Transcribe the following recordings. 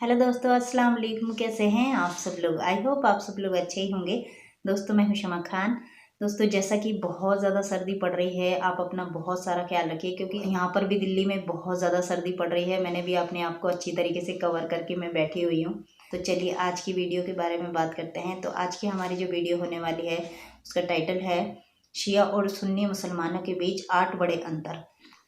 Hello दोस्तों, अस्सलाम वालेकुम। कैसे हैं आप सब लोग? आई होप आप सब लोग अच्छे ही होंगे। दोस्तों, मैं हूं शमा खान। दोस्तों, जैसा कि बहुत ज़्यादा सर्दी पड़ रही है, आप अपना बहुत सारा ख्याल रखिए क्योंकि यहाँ पर भी दिल्ली में बहुत ज़्यादा सर्दी पड़ रही है। मैंने भी अपने आप को अच्छी तरीके से कवर करके मैं बैठी हुई हूँ। तो चलिए आज की वीडियो के बारे में बात करते हैं। तो आज की हमारी जो वीडियो होने वाली है उसका टाइटल है शिया और सुन्नी मुसलमानों के बीच 8 बड़े अंतर।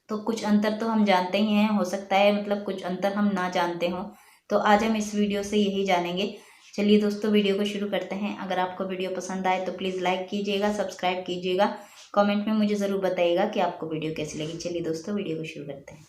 तो कुछ अंतर तो हम जानते ही हैं, हो सकता है मतलब कुछ अंतर हम ना जानते हों। तो आज हम इस वीडियो से यही जानेंगे। चलिए दोस्तों, वीडियो को शुरू करते हैं। अगर आपको वीडियो पसंद आए तो प्लीज़ लाइक कीजिएगा, सब्सक्राइब कीजिएगा, कमेंट में मुझे ज़रूर बताइएगा कि आपको वीडियो कैसी लगी। चलिए दोस्तों, वीडियो को शुरू करते हैं।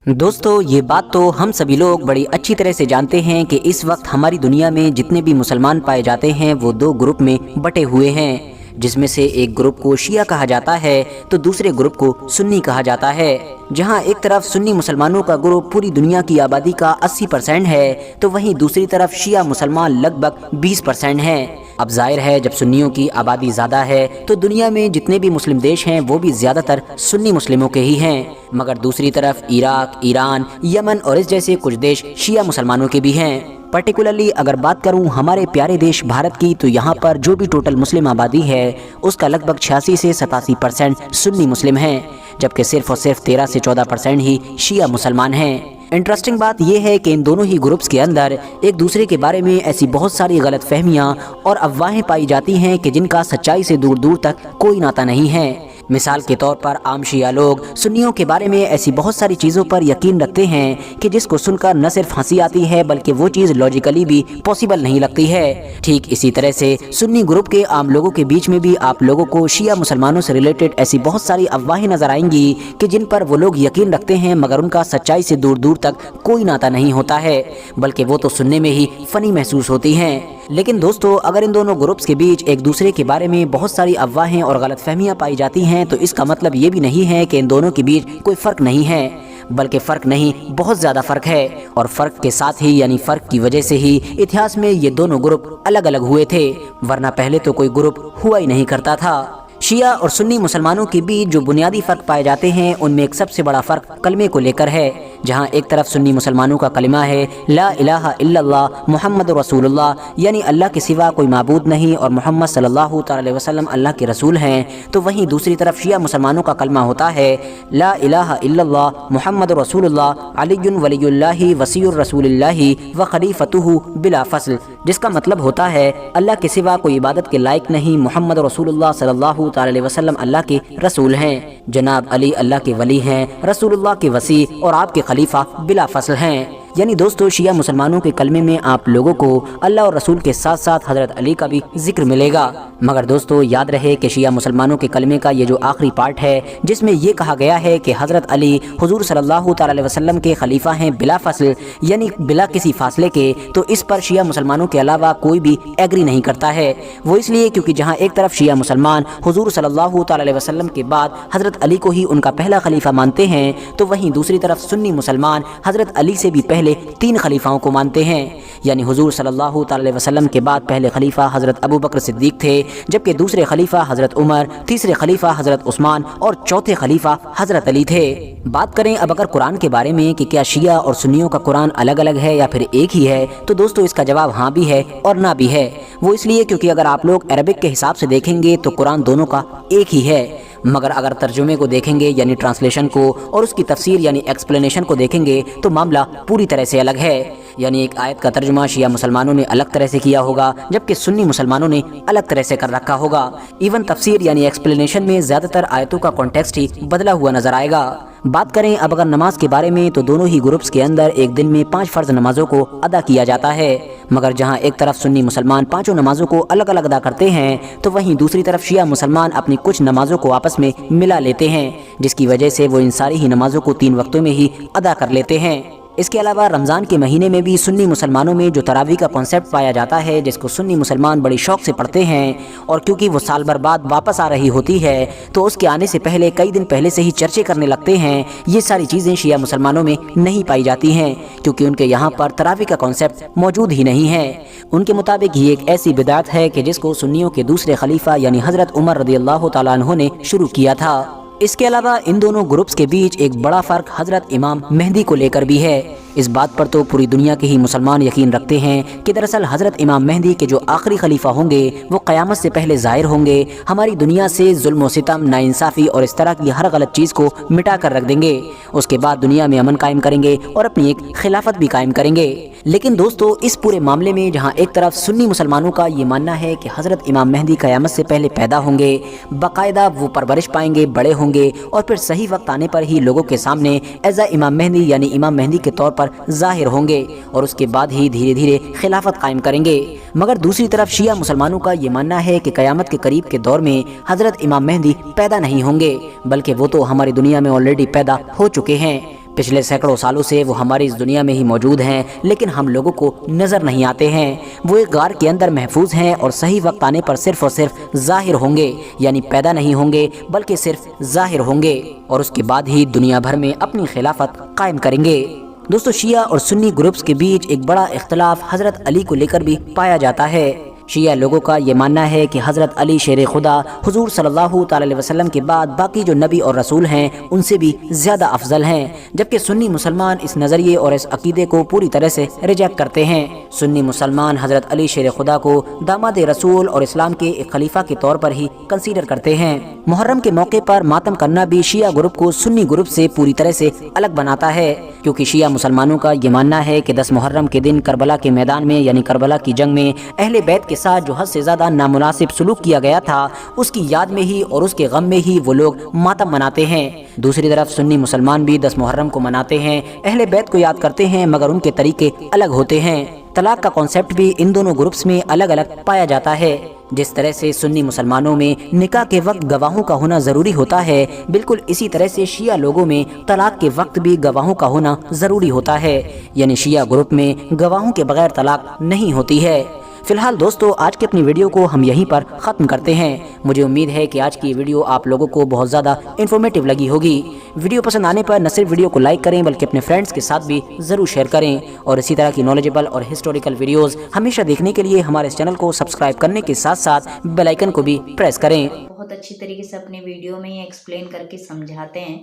दोस्तों, ये बात तो हम सभी लोग बड़ी अच्छी तरह से जानते हैं कि इस वक्त हमारी दुनिया में जितने भी मुसलमान पाए जाते हैं वो 2 ग्रुप में बटे हुए हैं, जिसमें से एक ग्रुप को शिया कहा जाता है तो दूसरे ग्रुप को सुन्नी कहा जाता है। जहां एक तरफ सुन्नी मुसलमानों का ग्रुप पूरी दुनिया की आबादी का 80% है तो वहीं दूसरी तरफ शिया मुसलमान लगभग 20% हैं। अब जाहिर है, जब सुन्नियों की आबादी ज़्यादा है तो दुनिया में जितने भी मुस्लिम देश हैं वो भी ज़्यादातर सुन्नी मुस्लिमों के ही हैं, मगर दूसरी तरफ इराक, ईरान, यमन और इस जैसे कुछ देश शिया मुसलमानों के भी हैं। पर्टिकुलरली अगर बात करूं हमारे प्यारे देश भारत की, तो यहाँ पर जो भी टोटल मुस्लिम आबादी है उसका लगभग 86 से 87% सुन्नी मुस्लिम हैं, जबकि सिर्फ और सिर्फ 13 से 14% ही शिया मुसलमान हैं। इंटरेस्टिंग बात यह है कि इन दोनों ही ग्रुप्स के अंदर एक दूसरे के बारे में ऐसी बहुत सारी गलत फहमियाँ और अफवाहें पाई जाती हैं कि जिनका सच्चाई से दूर दूर तक कोई नाता नहीं है। मिसाल के तौर पर आम शिया लोग सुन्नियों के बारे में ऐसी बहुत सारी चीज़ों पर यकीन रखते हैं कि जिसको सुनकर न सिर्फ हंसी आती है बल्कि वो चीज़ लॉजिकली भी पॉसिबल नहीं लगती है। ठीक इसी तरह से सुन्नी ग्रुप के आम लोगों के बीच में भी आप लोगों को शिया मुसलमानों से रिलेटेड ऐसी बहुत सारी अफवाहें नजर आएंगी कि जिन पर वो लोग यकीन रखते हैं, मगर उनका सच्चाई से दूर दूर तक कोई नाता नहीं होता है, बल्कि वो तो सुनने में ही फनी महसूस होती हैं। लेकिन दोस्तों, अगर इन दोनों ग्रुप्स के बीच एक दूसरे के बारे में बहुत सारी अफवाहें और गलतफहमियां पाई जाती हैं तो इसका मतलब ये भी नहीं है कि इन दोनों के बीच कोई फ़र्क नहीं है, बल्कि फ़र्क नहीं बहुत ज़्यादा फ़र्क है। और फ़र्क के साथ ही यानी फ़र्क की वजह से ही इतिहास में ये दोनों ग्रुप अलग अलग हुए थे, वरना पहले तो कोई ग्रुप हुआ ही नहीं करता था। शिया और सुन्नी मुसलमानों के बीच जो बुनियादी फ़र्क पाए जाते हैं उनमें एक सबसे बड़ा फ़र्क कलमे को लेकर है। जहां एक तरफ सुन्नी मुसलमानों का कलमा है ला इलाहा इल्लल्लाह मुहम्मद रसूलुल्लाह, यानी अल्लाह के सिवा कोई माबूद नहीं और मोहम्मद सल्लल्लाहु अलैहि वसल्लम अल्लाह के रसूल हैं, तो वहीं दूसरी तरफ शिया मुसलमानों का कलमा होता है ला इलाहा इल्लल्लाह मुहम्मद रसूलुल्लाह अलीयुन वलियुल्लाहि वसीयुर रसूलिल्लाहि व खलीफतुहु बिला फस्ल, जिसका मतलब होता है अल्लाह के सिवा कोई इबादत के लायक नहीं, मोहम्मद रसूलुल्लाह सल्लल्लाहु अलैहि वसल्लम अल्लाह के रसूल हैं, जनाब अली अल्लाह के वली हैं, रसूलुल्लाह के वसी और आपके खलीफा बिला फसल हैं। यानी दोस्तों, शिया मुसलमानों के कलमे में आप लोगों को अल्लाह और रसूल के साथ साथ हज़रत अली का भी जिक्र मिलेगा। मगर दोस्तों, याद रहे कि शिया मुसलमानों के कलमे का ये जो आखिरी पार्ट है जिसमें ये कहा गया है कि हज़रत अली हुजूर सल्लल्लाहु अलैहि वसल्लम के खलीफा हैं बिला फसल, यानी बिला किसी फासले के, तो इस पर शिया मुसलमानों के अलावा कोई भी एग्री नहीं करता है। वो इसलिए क्योंकि जहाँ एक तरफ शिया मुसलमान हुजूर सल्लल्लाहु अलैहि वसल्लम के बाद हज़रत अली को ही उनका पहला खलीफा मानते हैं, तो वहीं दूसरी तरफ सुन्नी मुसलमान हज़रत अली से भी पहले 3 खलीफाओं को मानते हैं। यानी हुजूर सल्लल्लाहु अलैहि वसल्लम के बाद पहले खलीफा हज़रत अबू बकर सिद्दीक थे, जबकि दूसरे खलीफा हज़रत उमर, तीसरे खलीफा हज़रत उस्मान और चौथे खलीफा हज़रत अली थे। बात करें अब अगर कुरान के बारे में कि क्या शिया और सुन्नियों का कुरान अलग अलग है या फिर एक ही है, तो दोस्तों इसका जवाब हाँ भी है और ना भी है। वो इसलिए क्योंकि अगर आप लोग अरबिक के हिसाब से देखेंगे तो कुरान दोनों का एक ही है, मगर अगर तर्जुमे को देखेंगे यानी ट्रांसलेशन को और उसकी तफसीर यानी एक्सप्लेनेशन को देखेंगे तो मामला पूरी तरह से अलग है। यानी एक आयत का तर्जुमा शिया मुसलमानों ने अलग तरह से किया होगा, जबकि सुन्नी मुसलमानों ने अलग तरह से कर रखा होगा। इवन तफसीर यानी एक्सप्लेनेशन में ज़्यादातर आयतों का कॉन्टेक्स्ट ही बदला हुआ नजर आएगा। बात करें अब अगर नमाज के बारे में, तो दोनों ही ग्रुप्स के अंदर एक दिन में 5 फ़र्ज नमाजों को अदा किया जाता है, मगर जहां एक तरफ सुन्नी मुसलमान 5 नमाजों को अलग अलग अदा करते हैं, तो वहीं दूसरी तरफ शिया मुसलमान अपनी कुछ नमाजों को आपस में मिला लेते हैं, जिसकी वजह से वो इन सारी ही नमाजों को 3 वक्तों में ही अदा कर लेते हैं। اس کے علاوہ رمضان کے مہینے میں بھی سنی مسلمانوں میں جو تراویح کا کانسیپٹ پایا جاتا ہے، جس کو سنی مسلمان بڑی شوق سے پڑھتے ہیں، اور کیونکہ وہ سال بھر بعد واپس آ رہی ہوتی ہے تو اس کے آنے سے پہلے کئی دن پہلے سے ہی چرچے کرنے لگتے ہیں، یہ ساری چیزیں شیعہ مسلمانوں میں نہیں پائی جاتی ہیں، کیونکہ ان کے یہاں پر تراویح کا کانسیپٹ موجود ہی نہیں ہے۔ ان کے مطابق یہ ایک ایسی بدعت ہے کہ جس کو سنیوں کے دوسرے خلیفہ یعنی حضرت عمر رضی اللہ تعالیٰ عنہ نے شروع کیا تھا۔ اس کے علاوہ ان دونوں گروپس کے بیچ ایک بڑا فرق حضرت امام مہدی کو لے کر بھی ہے۔ اس بات پر تو پوری دنیا کے ہی مسلمان یقین رکھتے ہیں کہ دراصل حضرت امام مہدی کے جو آخری خلیفہ ہوں گے وہ قیامت سے پہلے ظاہر ہوں گے، ہماری دنیا سے ظلم و ستم، ناانصافی اور اس طرح کی ہر غلط چیز کو مٹا کر رکھ دیں گے، اس کے بعد دنیا میں امن قائم کریں گے اور اپنی ایک خلافت بھی قائم کریں گے۔ لیکن دوستو، اس پورے معاملے میں جہاں ایک طرف سنی مسلمانوں کا یہ ماننا ہے کہ حضرت امام مہدی قیامت سے پہلے پیدا ہوں گے، باقاعدہ وہ پرورش پائیں گے، بڑے ہوں گے اور پھر صحیح وقت آنے پر ہی لوگوں کے سامنے ایز اے امام مہدی یعنی امام مہدی کے طور پر ظاہر ہوں گے اور اس کے بعد ہی دھیرے دھیرے خلافت قائم کریں گے۔ مگر دوسری طرف شیعہ مسلمانوں کا یہ ماننا ہے کہ قیامت کے قریب کے دور میں حضرت امام مہدی پیدا نہیں ہوں گے، بلکہ وہ تو ہماری دنیا میں آلریڈی پیدا ہو چکے ہیں۔ پچھلے سینکڑوں سالوں سے وہ ہماری اس دنیا میں ہی موجود ہیں، لیکن ہم لوگوں کو نظر نہیں آتے ہیں۔ وہ ایک غار کے اندر محفوظ ہیں اور صحیح وقت آنے پر صرف اور صرف ظاہر ہوں گے، یعنی پیدا نہیں ہوں گے بلکہ صرف ظاہر ہوں گے اور اس کے بعد ہی دنیا بھر میں اپنی خلافت قائم کریں گے۔ دوستو، شیعہ اور سنی گروپس کے بیچ ایک بڑا اختلاف حضرت علی کو لے کر بھی پایا جاتا ہے۔ شیعہ لوگوں کا یہ ماننا ہے کہ حضرت علی شیر خدا حضور صلی اللہ تعالی علیہ وسلم کے بعد باقی جو نبی اور رسول ہیں ان سے بھی زیادہ افضل ہیں، جبکہ سنی مسلمان اس نظریے اور اس عقیدے کو پوری طرح سے ریجیکٹ کرتے ہیں۔ سنی مسلمان حضرت علی شیر خدا کو داماد رسول اور اسلام کے ایک خلیفہ کے طور پر ہی کنسیڈر کرتے ہیں۔ محرم کے موقع پر ماتم کرنا بھی شیعہ گروپ کو سنی گروپ سے پوری طرح سے الگ بناتا ہے، کیونکہ شیعہ مسلمانوں کا یہ ماننا ہے کہ 10 محرم کے دن کربلا کے میدان میں یعنی کربلا کی جنگ میں اہل بیت کے ساتھ جو حد سے زیادہ نامناسب سلوک کیا گیا تھا، اس کی یاد میں ہی اور اس کے غم میں ہی وہ لوگ ماتم مناتے ہیں۔ دوسری طرف سنی مسلمان بھی 10 محرم کو مناتے ہیں، اہل بیت کو یاد کرتے ہیں، مگر ان کے طریقے الگ ہوتے ہیں۔ طلاق کا کانسیپٹ بھی ان دونوں گروپس میں الگ الگ پایا جاتا ہے۔ جس طرح سے سنی مسلمانوں میں نکاح کے وقت گواہوں کا ہونا ضروری ہوتا ہے، بالکل اسی طرح سے شیعہ لوگوں میں طلاق کے وقت بھی گواہوں کا ہونا ضروری ہوتا ہے، یعنی شیعہ گروپ میں گواہوں کے بغیر طلاق نہیں ہوتی ہے۔ فی الحال دوستو، آج کی اپنی ویڈیو کو ہم یہیں پر ختم کرتے ہیں۔ مجھے امید ہے کہ آج کی ویڈیو آپ لوگوں کو بہت زیادہ انفارمیٹیو لگی ہوگی۔ ویڈیو پسند آنے پر نہ صرف ویڈیو کو لائک کریں بلکہ اپنے فرینڈز کے ساتھ بھی ضرور شیئر کریں، اور اسی طرح کی نالجیبل اور ہسٹوریکل ویڈیوز ہمیشہ دیکھنے کے لیے ہمارے اس چینل کو سبسکرائب کرنے کے ساتھ ساتھ بیل آئیکن کو بھی پریس کریں۔ بہت اچھی طریقے سے اپنے ویڈیو میں ایکسپلین کر کے سمجھاتے ہیں،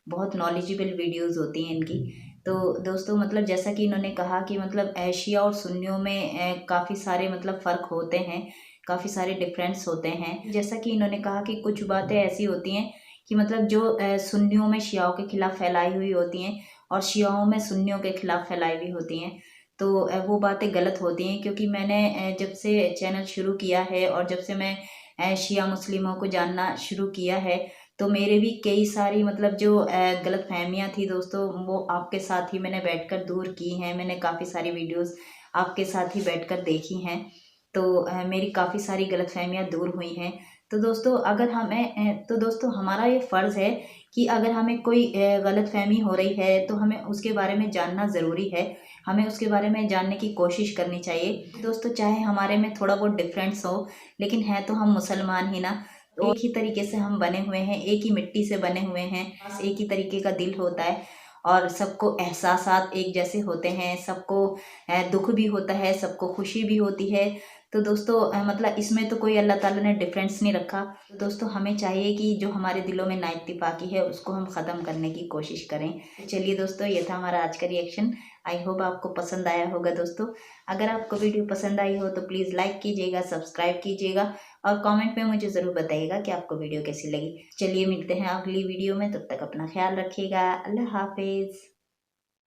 بہت نالجیبل ویڈیوز ہوتی ہیں ان کی۔ تو دوستو مطلب جیسا کہ انہوں نے کہا کہ مطلب شیعہ اور سنیوں میں کافی سارے مطلب فرق ہوتے ہیں، کافی سارے ڈفرینس ہوتے ہیں۔ جیسا کہ انہوں نے کہا کہ کچھ باتیں ایسی ہوتی ہیں کہ مطلب جو سنیوں میں شیعوں کے خلاف پھیلائی ہوئی ہوتی ہیں اور شیعوں میں سنیوں کے خلاف پھیلائی ہوئی ہوتی ہیں، تو وہ باتیں غلط ہوتی ہیں۔ کیونکہ میں نے جب سے چینل شروع کیا ہے اور جب سے میں شیعہ مسلموں کو جاننا شروع کیا ہے تو میرے بھی کئی ساری مطلب جو غلط فہمیاں تھی دوستو، وہ آپ کے ساتھ ہی میں نے بیٹھ کر دور کی ہیں۔ میں نے کافی ساری ویڈیوز آپ کے ساتھ ہی بیٹھ کر دیکھی ہیں، تو میری کافی ساری غلط فہمیاں دور ہوئی ہیں۔ تو دوستو ہمارا یہ فرض ہے کہ اگر ہمیں کوئی غلط فہمی ہو رہی ہے تو ہمیں اس کے بارے میں جاننا ضروری ہے، ہمیں اس کے بارے میں جاننے کی کوشش کرنی چاہیے۔ دوستو چاہے ہمارے میں تھوڑا بہت ڈفرینس ہو، لیکن ہے تو ہم مسلمان ہی نا، ایک ہی طریقے سے ہم بنے ہوئے ہیں، ایک ہی مٹی سے بنے ہوئے ہیں، ایک ہی طریقے کا دل ہوتا ہے اور سب کو احساسات ایک جیسے ہوتے ہیں، سب کو دکھ بھی ہوتا ہے، سب کو خوشی بھی ہوتی ہے۔ تو دوستو مطلب اس میں تو کوئی اللہ تعالیٰ نے ڈفرینس نہیں رکھا۔ دوستو ہمیں چاہیے کہ جو ہمارے دلوں میں نا اتفاقی ہے اس کو ہم ختم کرنے کی کوشش کریں۔ چلیے دوستو، یہ تھا ہمارا آج کا ریئیکشن۔ آئی ہوپ آپ کو پسند آیا ہوگا دوستو۔ اگر آپ کو ویڈیو پسند آئی ہو تو پلیز لائک کیجیے گا، سبسکرائب کیجیے گا اور کامنٹ میں مجھے ضرور بتائیے گا کہ آپ کو ویڈیو کیسی لگی۔ چلیے ملتے ہیں اگلی ویڈیو میں، تب تک اپنا خیال رکھیے گا۔ اللہ حافظ۔